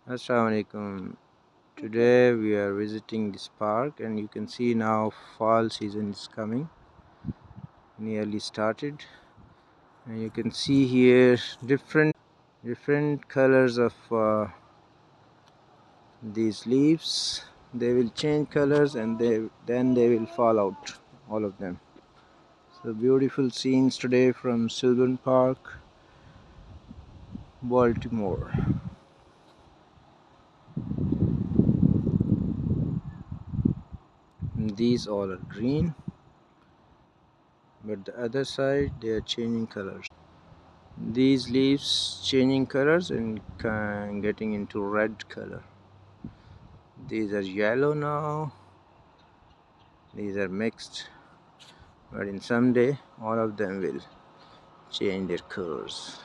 Assalamu alaikum. Today we are visiting this park, and you can see now fall season is coming, nearly started, and you can see here different colors of these leaves. They will change colors, and then they will fall out, all of them. So beautiful scenes today from Sylvan Park, Baltimore. And these all are green, but the other side they are changing colors. These leaves changing colors and getting into red color. These are yellow now. These are mixed, but in some day all of them will change their colors.